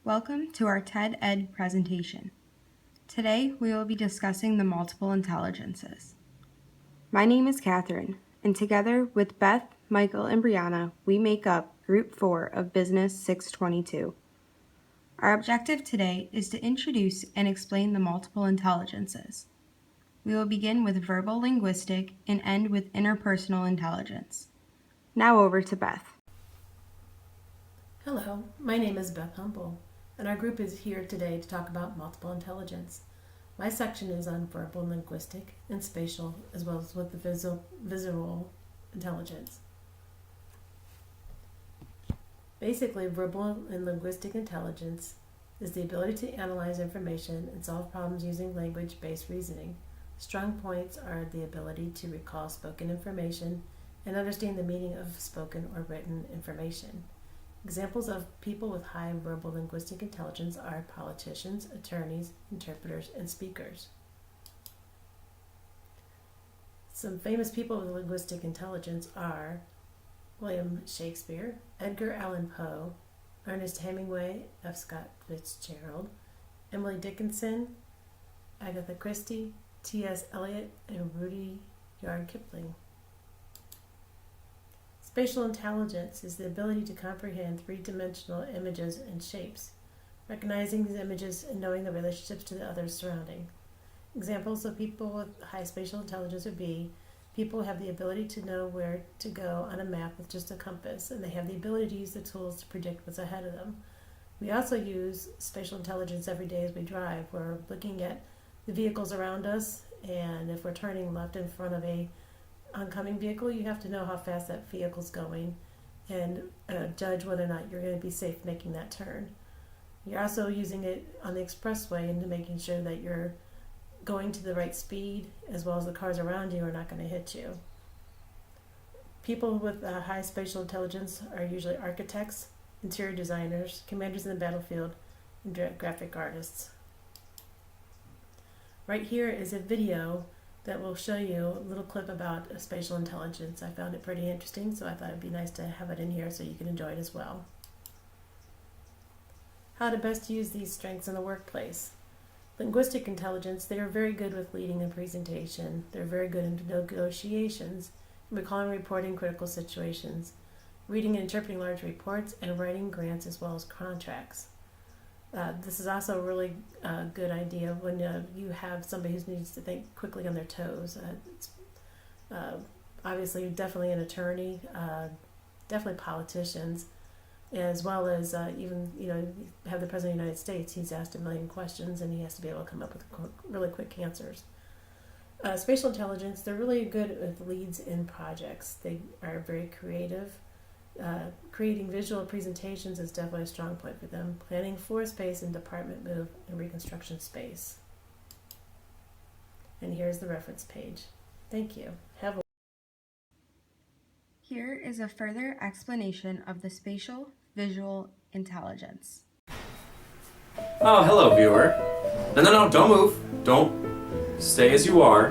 Welcome to our TED Ed presentation. Today we will be discussing the multiple intelligences. My name is Catherine, and together with Beth, Michael, and Brianna, we make up Group 4 of Business 622. Our objective today is to introduce and explain the multiple intelligences. We will begin with verbal linguistic and end with interpersonal intelligence. Now over to Beth. Hello, my name is Beth Humble, and our group is here today to talk about multiple intelligence. My section is on verbal linguistic and spatial, as well as with the visual intelligence. Basically, verbal and linguistic intelligence is the ability to analyze information and solve problems using language-based reasoning. Strong points are the ability to recall spoken information and understand the meaning of spoken or written information. Examples of people with high verbal linguistic intelligence are politicians, attorneys, interpreters, and speakers. Some famous people with linguistic intelligence are William Shakespeare, Edgar Allan Poe, Ernest Hemingway, F. Scott Fitzgerald, Emily Dickinson, Agatha Christie, T.S. Eliot, and Rudyard Kipling. Spatial intelligence is the ability to comprehend three-dimensional images and shapes, recognizing these images and knowing the relationships to the others surrounding. Examples of people with high spatial intelligence would be people who have the ability to know where to go on a map with just a compass, and they have the ability to use the tools to predict what's ahead of them. We also use spatial intelligence every day as we drive. We're looking at the vehicles around us, and if we're turning left in front of a oncoming vehicle, you have to know how fast that vehicle's going and judge whether or not you're going to be safe making that turn. You're also using it on the expressway into making sure that you're going to the right speed, as well as the cars around you are not going to hit you. People with high spatial intelligence are usually architects, interior designers, commanders in the battlefield, and graphic artists. Right here is a video that will show you a little clip about spatial intelligence. I found it pretty interesting, so I thought it'd be nice to have it in here so you can enjoy it as well. How to best use these strengths in the workplace. Linguistic intelligence, they are very good with leading a presentation. They're very good in negotiations, recalling, reporting critical situations, reading and interpreting large reports, and writing grants as well as contracts. This is also a really good idea when you have somebody who needs to think quickly on their toes. Obviously, definitely an attorney, definitely politicians, as well as even, have the President of the United States. He's asked a million questions and he has to be able to come up with really quick answers. Spatial intelligence, they're really good with leads in projects. They are very creative. Creating visual presentations is definitely a strong point for them. Planning floor space and department move and reconstruction space. And here's the reference page. Thank you. Here is a further explanation of the spatial visual intelligence. Oh, hello, viewer. No, don't move. Don't stay as you are.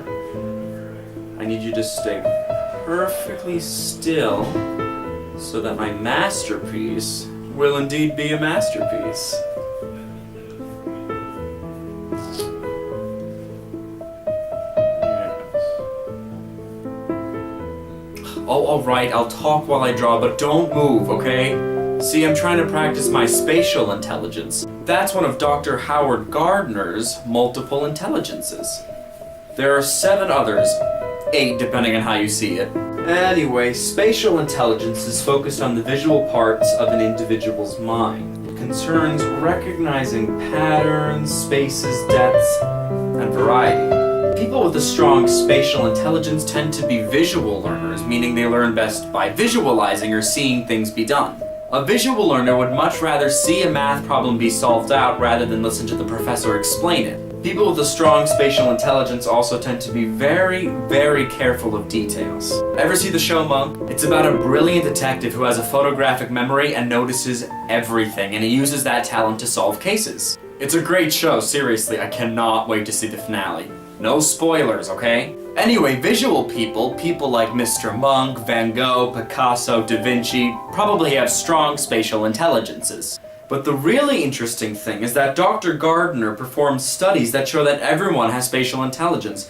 I need you to stay perfectly still so that my masterpiece will indeed be a masterpiece. Oh, alright, I'll talk while I draw, but don't move, okay? See, I'm trying to practice my spatial intelligence. That's one of Dr. Howard Gardner's multiple intelligences. There are 7 others, 8 depending on how you see it. Anyway, spatial intelligence is focused on the visual parts of an individual's mind. It concerns recognizing patterns, spaces, depths, and variety. People with a strong spatial intelligence tend to be visual learners, meaning they learn best by visualizing or seeing things be done. A visual learner would much rather see a math problem be solved out rather than listen to the professor explain it. People with a strong spatial intelligence also tend to be very, very careful of details. Ever see the show Monk? It's about a brilliant detective who has a photographic memory and notices everything, and he uses that talent to solve cases. It's a great show, seriously, I cannot wait to see the finale. No spoilers, okay? Anyway, visual people like Mr. Monk, Van Gogh, Picasso, Da Vinci, probably have strong spatial intelligences. But the really interesting thing is that Dr. Gardner performed studies that show that everyone has spatial intelligence,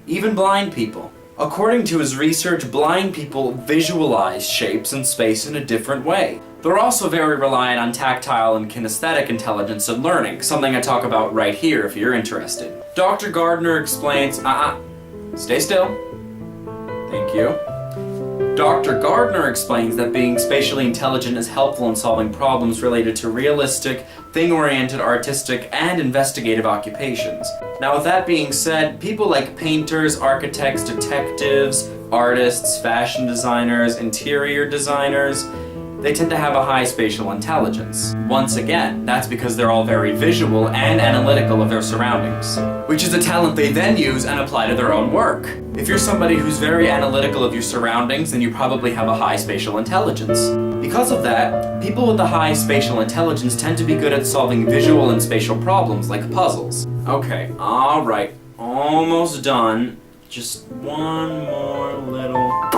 even blind people. According to his research, blind people visualize shapes and space in a different way. They're also very reliant on tactile and kinesthetic intelligence and learning, something I talk about right here if you're interested. Dr. Gardner explains, stay still. Thank you. Dr. Gardner explains that being spatially intelligent is helpful in solving problems related to realistic, thing-oriented, artistic, and investigative occupations. Now, with that being said, people like painters, architects, detectives, artists, fashion designers, interior designers, they tend to have a high spatial intelligence. Once again, that's because they're all very visual and analytical of their surroundings, which is a talent they then use and apply to their own work. If you're somebody who's very analytical of your surroundings, then you probably have a high spatial intelligence. Because of that, people with a high spatial intelligence tend to be good at solving visual and spatial problems like puzzles. Okay, alright, almost done. Just one more little...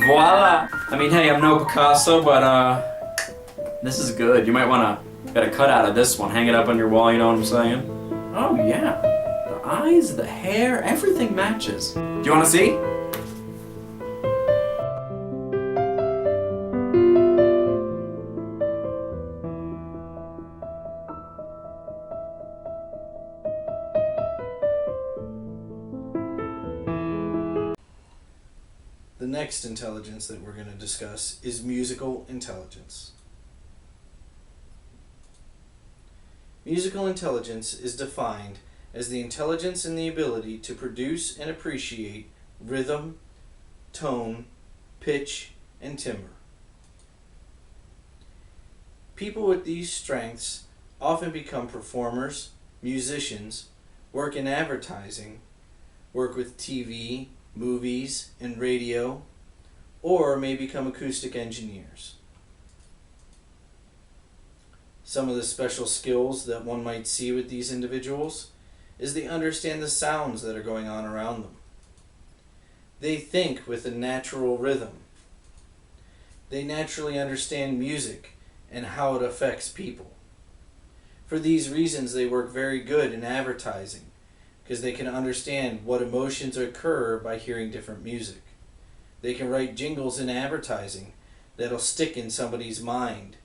Voila! I mean, hey, I'm no Picasso, but this is good. You might wanna get a cut out of this one, hang it up on your wall, you know what I'm saying? Oh yeah, the eyes, the hair, everything matches. Do you wanna see? The next intelligence that we're going to discuss is musical intelligence. Musical intelligence is defined as the intelligence and the ability to produce and appreciate rhythm, tone, pitch, and timbre. People with these strengths often become performers, musicians, work in advertising, work with TV, movies, and radio, or may become acoustic engineers. Some of the special skills that one might see with these individuals is they understand the sounds that are going on around them. They think with a natural rhythm. They naturally understand music and how it affects people. For these reasons, they work very good in advertising, because they can understand what emotions occur by hearing different music. They can write jingles in advertising that'll stick in somebody's mind.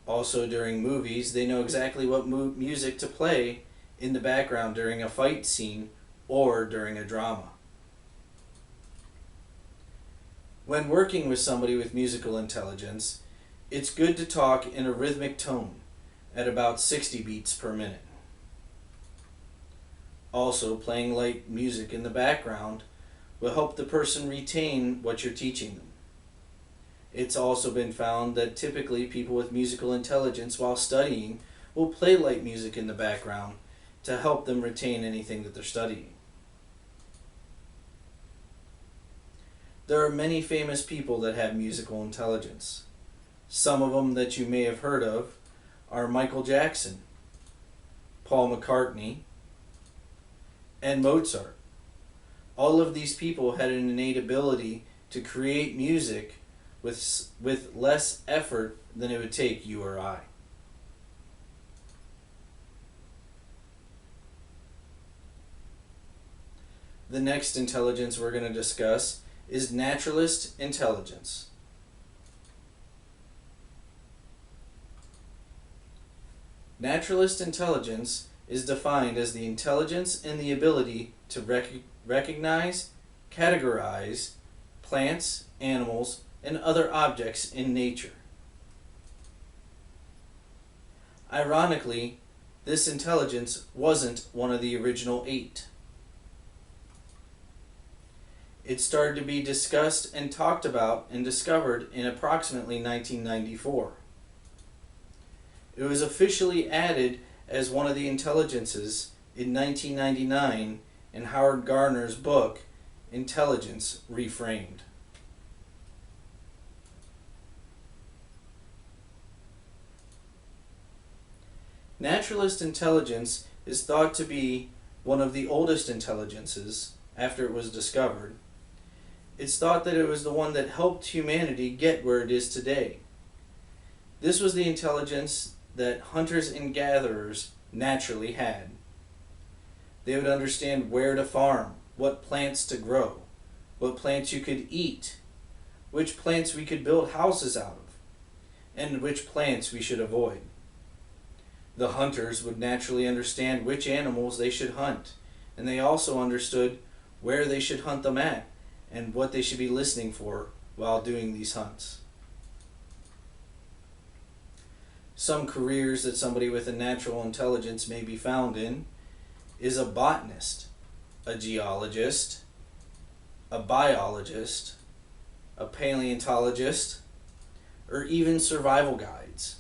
Also, during movies, they know exactly what music to play in the background during a fight scene or during a drama. When working with somebody with musical intelligence, it's good to talk in a rhythmic tone at about 60 beats per minute. Also, playing light music in the background will help the person retain what you're teaching them. It's also been found that typically people with musical intelligence while studying will play light music in the background to help them retain anything that they're studying. There are many famous people that have musical intelligence. Some of them that you may have heard of are Michael Jackson, Paul McCartney, and Mozart. All of these people had an innate ability to create music with less effort than it would take you or I. The next intelligence we're going to discuss is naturalist intelligence. Naturalist intelligence is defined as the intelligence and the ability to recognize, categorize plants, animals, and other objects in nature. Ironically, this intelligence wasn't one of the original 8. It started to be discussed and talked about and discovered in approximately 1994. It was officially added as one of the intelligences in 1999 in Howard Gardner's book, Intelligence Reframed. Naturalist intelligence is thought to be one of the oldest intelligences after it was discovered. It's thought that it was the one that helped humanity get where it is today. This was the intelligence that hunters and gatherers naturally had. They would understand where to farm, what plants to grow, what plants you could eat, which plants we could build houses out of, and which plants we should avoid. The hunters would naturally understand which animals they should hunt, and they also understood where they should hunt them at and what they should be listening for while doing these hunts. Some careers that somebody with a natural intelligence may be found in is a botanist, a geologist, a biologist, a paleontologist, or even survival guides.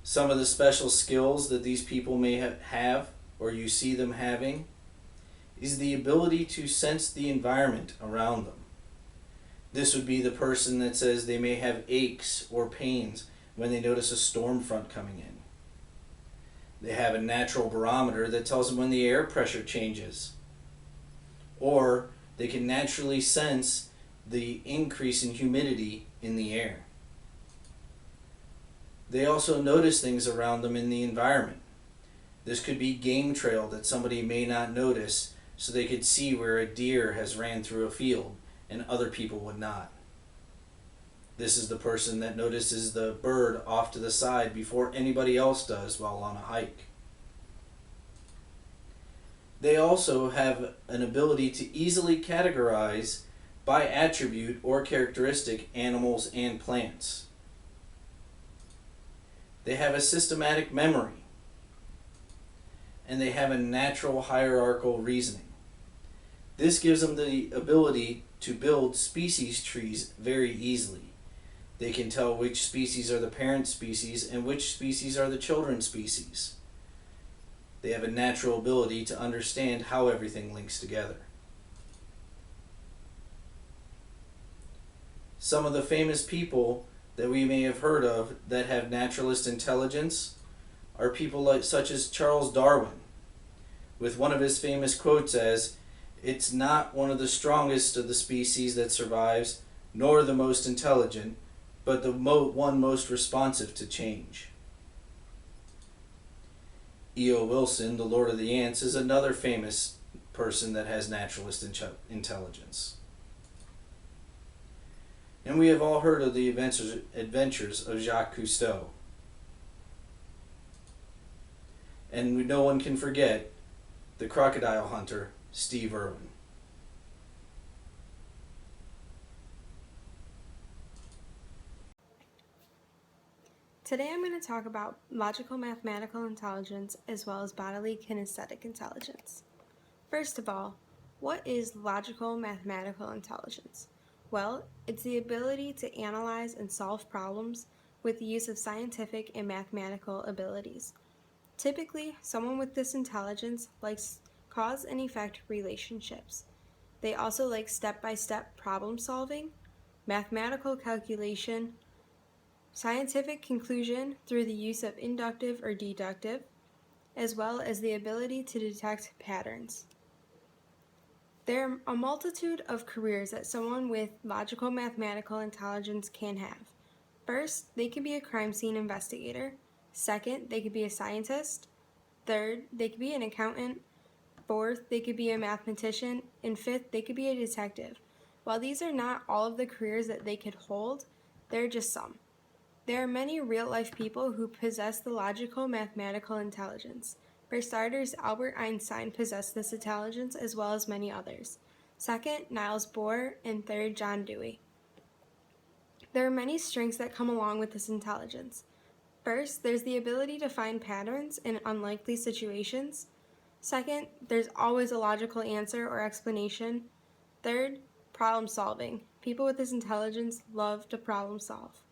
Some of the special skills that these people may have, or you see them having, is the ability to sense the environment around them. This would be the person that says they may have aches or pains when they notice a storm front coming in. They have a natural barometer that tells them when the air pressure changes. Or they can naturally sense the increase in humidity in the air. They also notice things around them in the environment. This could be game trail that somebody may not notice, so they could see where a deer has ran through a field and other people would not. This is the person that notices the bird off to the side before anybody else does while on a hike. They also have an ability to easily categorize by attribute or characteristic animals and plants. They have a systematic memory, and they have a natural hierarchical reasoning. This gives them the ability to build species trees very easily. They can tell which species are the parent species and which species are the children species. They have a natural ability to understand how everything links together. Some of the famous people that we may have heard of that have naturalist intelligence are people such as Charles Darwin, with one of his famous quotes as, "It's not one of the strongest of the species that survives, nor the most intelligent, but the one most responsive to change." E.O. Wilson, the Lord of the Ants, is another famous person that has naturalist intelligence. And we have all heard of the adventures of Jacques Cousteau. And no one can forget the crocodile hunter, Steve Irwin. Today I'm going to talk about logical mathematical intelligence as well as bodily kinesthetic intelligence. First of all, what is logical mathematical intelligence? Well, it's the ability to analyze and solve problems with the use of scientific and mathematical abilities. Typically, someone with this intelligence likes cause and effect relationships. They also like step-by-step problem solving, mathematical calculation, scientific conclusion through the use of inductive or deductive, as well as the ability to detect patterns. There are a multitude of careers that someone with logical mathematical intelligence can have. First, they could be a crime scene investigator. Second, they could be a scientist. Third, they could be an accountant. Fourth, they could be a mathematician. And fifth, they could be a detective. While these are not all of the careers that they could hold, they're just some. There are many real-life people who possess the logical mathematical intelligence. For starters, Albert Einstein possessed this intelligence as well as many others. Second, Niels Bohr, and third, John Dewey. There are many strengths that come along with this intelligence. First, there's the ability to find patterns in unlikely situations. Second, there's always a logical answer or explanation. Third, problem solving. People with this intelligence love to problem solve.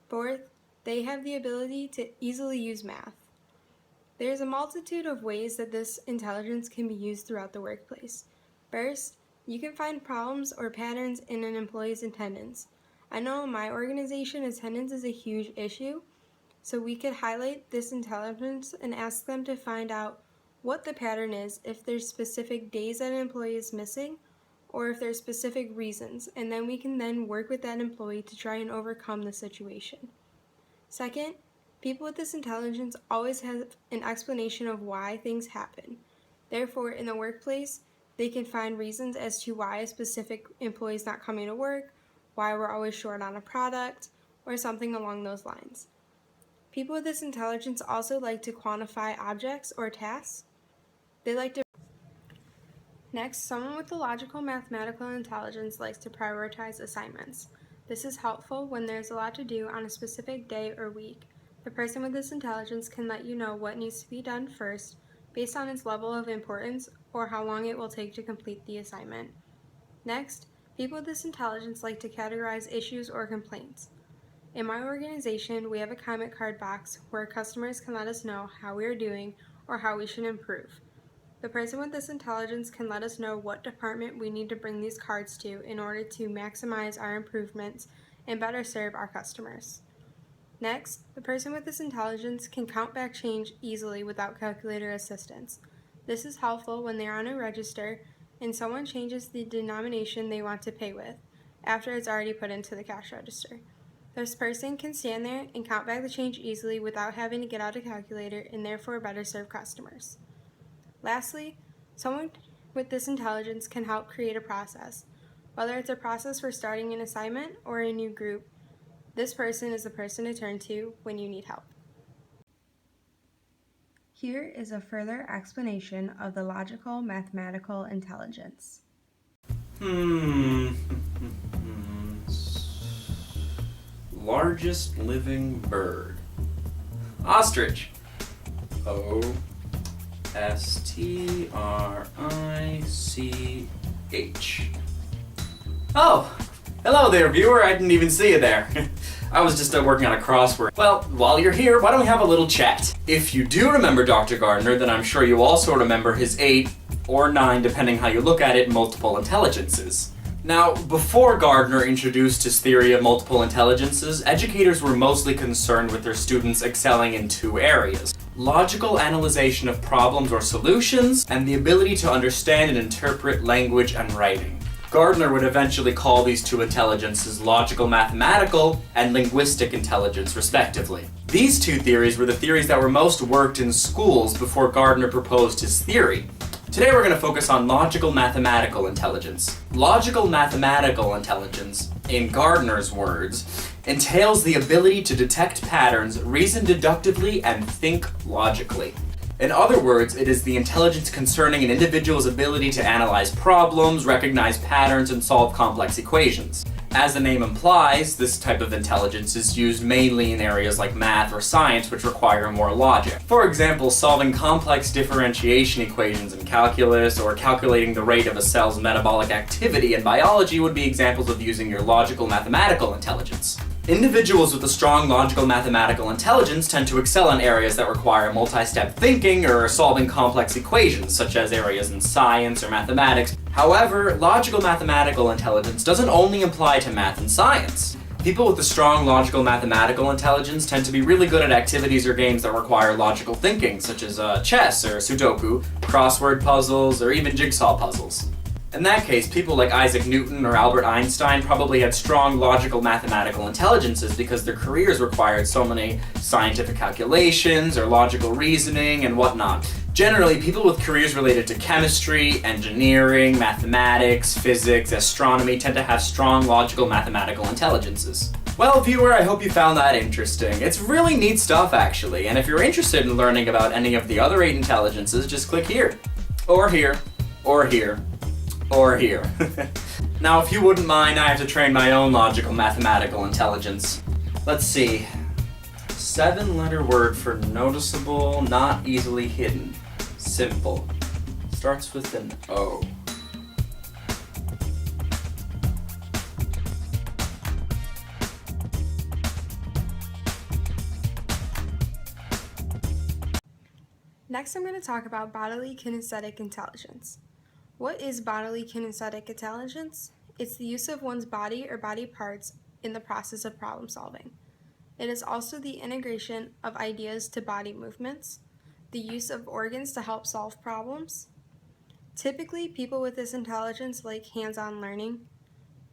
Fourth, they have the ability to easily use math. There's a multitude of ways that this intelligence can be used throughout the workplace. First, you can find problems or patterns in an employee's attendance. I know in my organization, attendance is a huge issue, so we could highlight this intelligence and ask them to find out what the pattern is, if there's specific days that an employee is missing, or if there's specific reasons, and then we can then work with that employee to try and overcome the situation. Second, people with this intelligence always have an explanation of why things happen. Therefore, in the workplace, they can find reasons as to why a specific employee is not coming to work, why we're always short on a product, or something along those lines. People with this intelligence also like to quantify objects or tasks. They like to Next, someone with the logical mathematical intelligence likes to prioritize assignments. This is helpful when there's a lot to do on a specific day or week. The person with this intelligence can let you know what needs to be done first based on its level of importance or how long it will take to complete the assignment. Next, people with this intelligence like to categorize issues or complaints. In my organization, we have a comment card box where customers can let us know how we are doing or how we should improve. The person with this intelligence can let us know what department we need to bring these cards to in order to maximize our improvements and better serve our customers. Next, the person with this intelligence can count back change easily without calculator assistance. This is helpful when they are on a register and someone changes the denomination they want to pay with after it's already put into the cash register. This person can stand there and count back the change easily without having to get out a calculator and therefore better serve customers. Lastly, someone with this intelligence can help create a process. Whether it's a process for starting an assignment or a new group, this person is the person to turn to when you need help. Here is a further explanation of the logical mathematical intelligence. Largest living bird. Ostrich. O-S-T-R-I-C-H. Oh, hello there, viewer. I didn't even see you there. I was just working on a crossword. Well, while you're here, why don't we have a little chat? If you do remember Dr. Gardner, then I'm sure you also remember his 8 or 9, depending how you look at it, multiple intelligences. Now, before Gardner introduced his theory of multiple intelligences, educators were mostly concerned with their students excelling in 2 areas: logical analyzation of problems or solutions, and the ability to understand and interpret language and writing. Gardner would eventually call these 2 intelligences logical mathematical and linguistic intelligence, respectively. These 2 theories were the theories that were most worked in schools before Gardner proposed his theory. Today we're going to focus on logical mathematical intelligence. Logical mathematical intelligence, in Gardner's words, entails the ability to detect patterns, reason deductively, and think logically. In other words, it is the intelligence concerning an individual's ability to analyze problems, recognize patterns, and solve complex equations. As the name implies, this type of intelligence is used mainly in areas like math or science, which require more logic. For example, solving complex differentiation equations in calculus or calculating the rate of a cell's metabolic activity in biology would be examples of using your logical mathematical intelligence. Individuals with a strong logical mathematical intelligence tend to excel in areas that require multi-step thinking or solving complex equations, such as areas in science or mathematics. However, logical mathematical intelligence doesn't only apply to math and science. People with a strong logical mathematical intelligence tend to be really good at activities or games that require logical thinking, such as chess or Sudoku, crossword puzzles, or even jigsaw puzzles. In that case, people like Isaac Newton or Albert Einstein probably had strong logical mathematical intelligences because their careers required so many scientific calculations or logical reasoning and whatnot. Generally, people with careers related to chemistry, engineering, mathematics, physics, astronomy tend to have strong logical mathematical intelligences. Well, viewer, I hope you found that interesting. It's really neat stuff, actually, and if you're interested in learning about any of the other 8 intelligences, just click here. Or here. Or here. Or here. Now, if you wouldn't mind, I have to train my own logical mathematical intelligence. Let's see. 7-letter word for noticeable, not easily hidden. Simple. Starts with an O. Next, I'm going to talk about bodily kinesthetic intelligence. What is bodily kinesthetic intelligence? It's the use of one's body or body parts in the process of problem solving. It is also the integration of ideas to body movements, the use of organs to help solve problems, Typically, people with this intelligence like hands-on learning.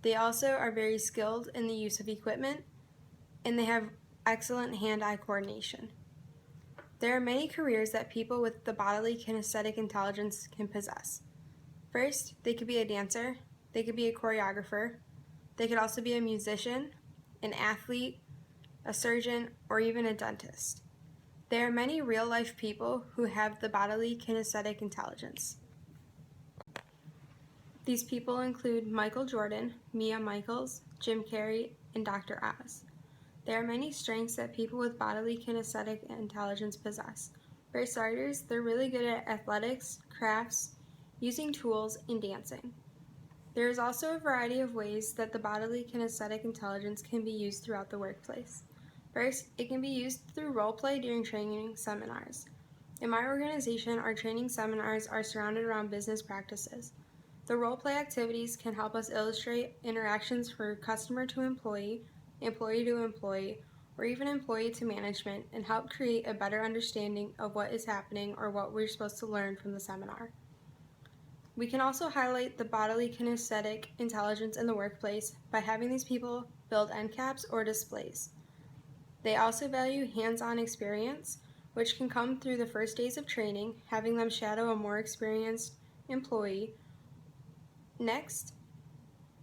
They also are very skilled in the use of equipment, and they have excellent hand-eye coordination. There are many careers that people with the bodily kinesthetic intelligence can possess. First, they could be a dancer, they could be a choreographer, they could also be a musician, an athlete, a surgeon, or even a dentist. There are many real-life people who have the bodily kinesthetic intelligence. These people include Michael Jordan, Mia Michaels, Jim Carrey, and Dr. Oz. There are many strengths that people with bodily kinesthetic intelligence possess. For starters, they're really good at athletics, crafts, using tools, and dancing. There is also a variety of ways that the bodily kinesthetic intelligence can be used throughout the workplace. First, it can be used through role play during training seminars. In my organization, our training seminars are surrounded around business practices. The role play activities can help us illustrate interactions for customer to employee to employee, or even employee to management, and help create a better understanding of what is happening or what we're supposed to learn from the seminar. We can also highlight the bodily kinesthetic intelligence in the workplace by having these people build end caps or displays. They also value hands-on experience, which can come through the first days of training, having them shadow a more experienced employee. Next,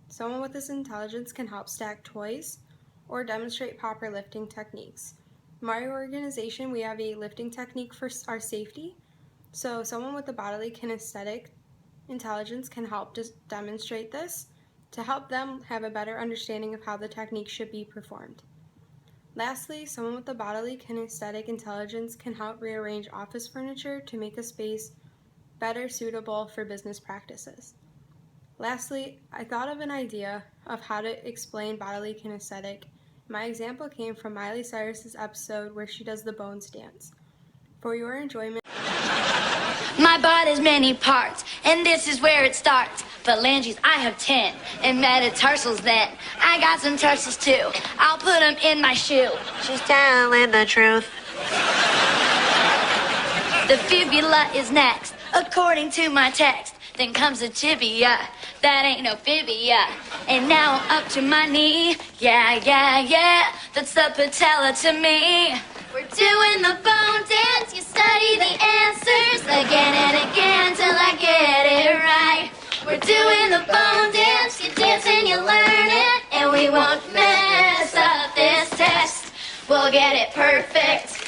someone with this intelligence can help stack toys or demonstrate proper lifting techniques. In my organization, we have a lifting technique for our safety, so someone with the bodily kinesthetic intelligence can help demonstrate this to help them have a better understanding of how the technique should be performed. Lastly, someone with the bodily kinesthetic intelligence can help rearrange office furniture to make a space better suitable for business practices. Lastly, I thought of an idea of how to explain bodily kinesthetic. My example came from Miley Cyrus's episode where she does the Bones dance. For your enjoyment, my body's many parts, and this is where it starts. Phalanges, I have 10, and metatarsals then. I got some tarsals too. I'll put them in my shoe. She's telling the truth. The fibula is next, according to my text. Then comes the tibia, that ain't no fibia. And now I'm up to my knee, yeah, that's the patella to me. We're doing the bone dance, you study the answers again and again till I get it right. We're doing the bone dance, you dance and you learn it, and we won't mess up this test. We'll get it perfect.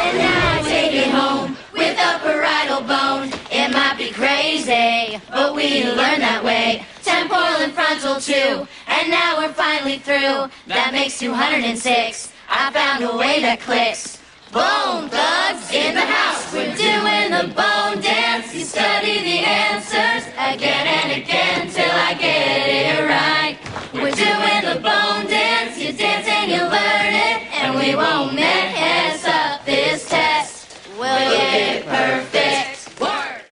And now I take it home with a parietal bone. It might be crazy, but we learn that way. Temporal and frontal too, and now we're finally through. That makes 206. I found a way that clicks. Bone thugs in the house. We're doing the bone dance. You study the answers again and again till I get it right. We're doing the bone dance. You dance and you learn it, and we won't mess up this test. We'll get it perfect. Word.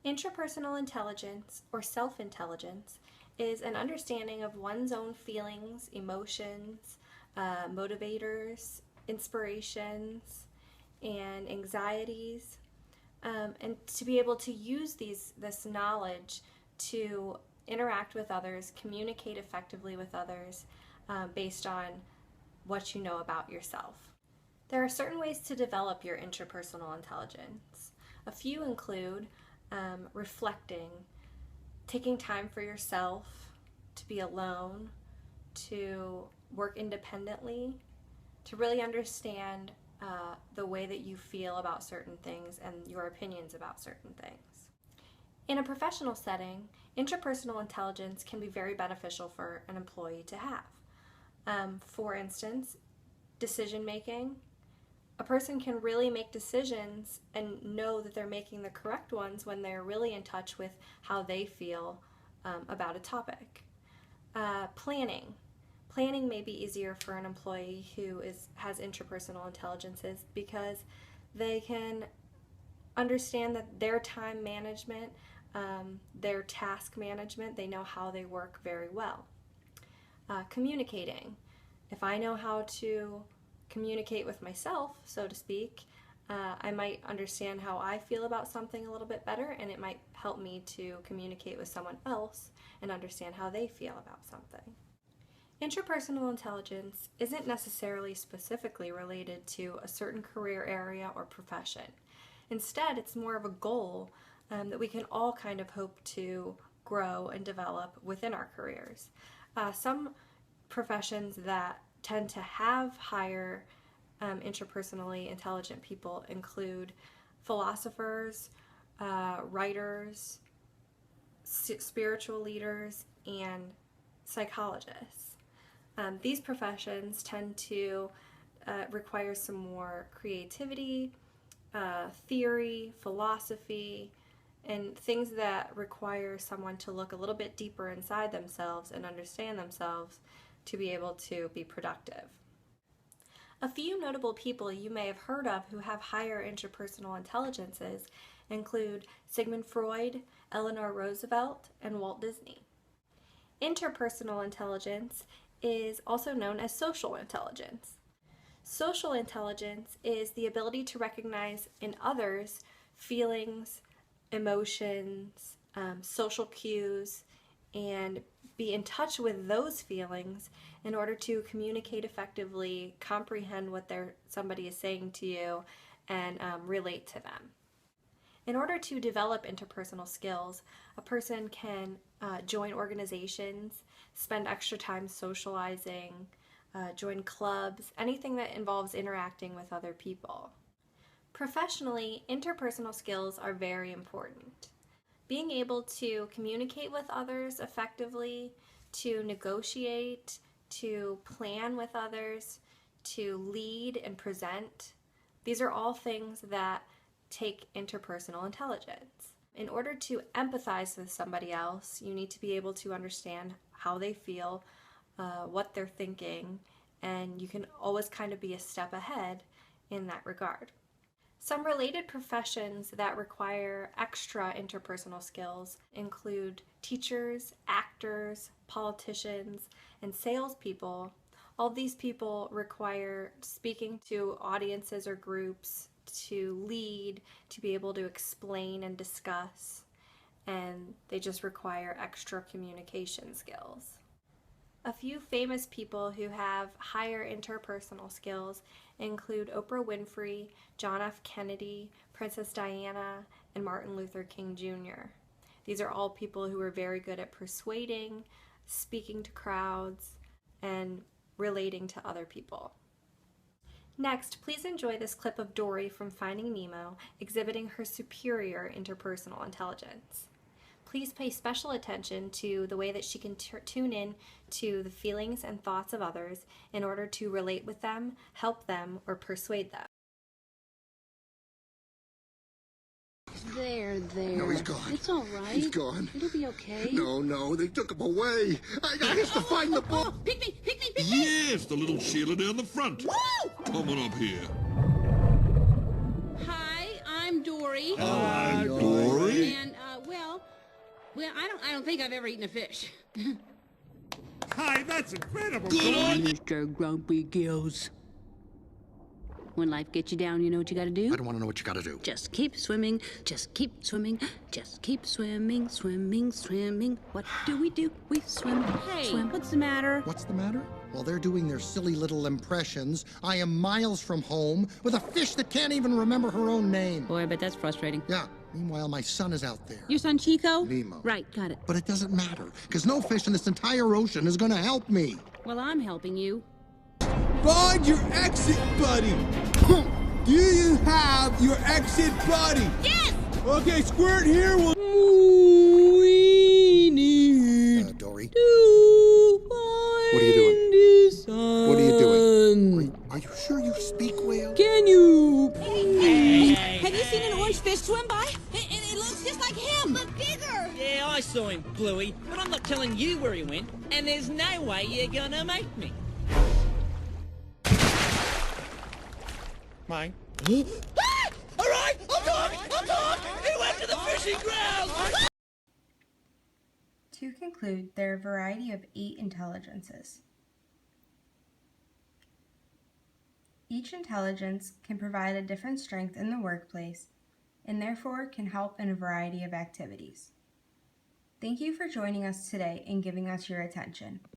Intrapersonal intelligence, or self-intelligence, is an understanding of one's own feelings, emotions, motivators, inspirations, and anxieties, and to be able to use this knowledge to interact with others, communicate effectively with others based on what you know about yourself. There are certain ways to develop your intrapersonal intelligence. A few include reflecting, taking time for yourself, to be alone, to work independently, to really understand the way that you feel about certain things and your opinions about certain things. In a professional setting, intrapersonal intelligence can be very beneficial for an employee to have. For instance, decision making. A person can really make decisions and know that they're making the correct ones when they're really in touch with how they feel about a topic. Planning. Planning may be easier for an employee who has intrapersonal intelligences because they can understand that their time management, their task management, they know how they work very well. Communicating. If I know how to communicate with myself, so to speak, I might understand how I feel about something a little bit better, and it might help me to communicate with someone else and understand how they feel about something. Interpersonal intelligence isn't necessarily specifically related to a certain career area or profession. Instead, it's more of a goal that we can all kind of hope to grow and develop within our careers. Some professions that tend to have higher interpersonally intelligent people include philosophers, writers, spiritual leaders, and psychologists. These professions tend to require some more creativity, theory, philosophy, and things that require someone to look a little bit deeper inside themselves and understand themselves to be able to be productive. A few notable people you may have heard of who have higher interpersonal intelligences include Sigmund Freud, Eleanor Roosevelt, and Walt Disney. Interpersonal intelligence is also known as social intelligence. Social intelligence is the ability to recognize in others feelings, emotions, social cues, and be in touch with those feelings in order to communicate effectively, comprehend what somebody is saying to you, and relate to them. In order to develop interpersonal skills, a person can join organizations, spend extra time socializing, join clubs, anything that involves interacting with other people. Professionally, interpersonal skills are very important. Being able to communicate with others effectively, to negotiate, to plan with others, to lead and present, these are all things that take interpersonal intelligence. In order to empathize with somebody else, you need to be able to understand how they feel, what they're thinking, and you can always kind of be a step ahead in that regard. Some related professions that require extra interpersonal skills include teachers, actors, politicians, and salespeople. All these people require speaking to audiences or groups, to lead, to be able to explain and discuss, and they just require extra communication skills. A few famous people who have higher interpersonal skills include Oprah Winfrey, John F. Kennedy, Princess Diana, and Martin Luther King Jr. These are all people who are very good at persuading, speaking to crowds, and relating to other people. Next, please enjoy this clip of Dory from Finding Nemo exhibiting her superior interpersonal intelligence. Please pay special attention to the way that she can tune in to the feelings and thoughts of others in order to relate with them, help them, or persuade them. There. No, he's gone. It's all right. He's gone. It'll be okay. No, they took him away. I have to find the book. Pick me! Yes, the little Sheila down the front. Woo! Come on up here. Hi, I'm Dory. Hi, Dory. And, well, I don't think I've ever eaten a fish. Hi, that's incredible. Mr. Grumpy Gills. When life gets you down, you know what you gotta do? I don't want to know what you got to do. Just keep swimming, just keep swimming, just keep swimming, swimming. What do? We swim, swim. What's the matter? What's the matter? While they're doing their silly little impressions, I am miles from home with a fish that can't even remember her own name. Boy, I bet that's frustrating. Yeah. Meanwhile, my son is out there. Your son Chico? Nemo. Right, got it. But it doesn't matter, because no fish in this entire ocean is going to help me. Well, I'm helping you. Find your exit buddy! Do you have your exit buddy? Yes! Okay, Squirt here will... We need Dory. to What are you doing? What are you doing? doing? Are you sure you speak whale? Can you? Have you seen an orange fish swim by? It looks just like him, but bigger. Yeah, I saw him, Bluey, but I'm not telling you where he went, and there's no way you're gonna make me. Mine. All right, I'll talk! He went to the fishing grounds! To conclude, there are a variety of 8 intelligences. Each intelligence can provide a different strength in the workplace and therefore can help in a variety of activities. Thank you for joining us today and giving us your attention.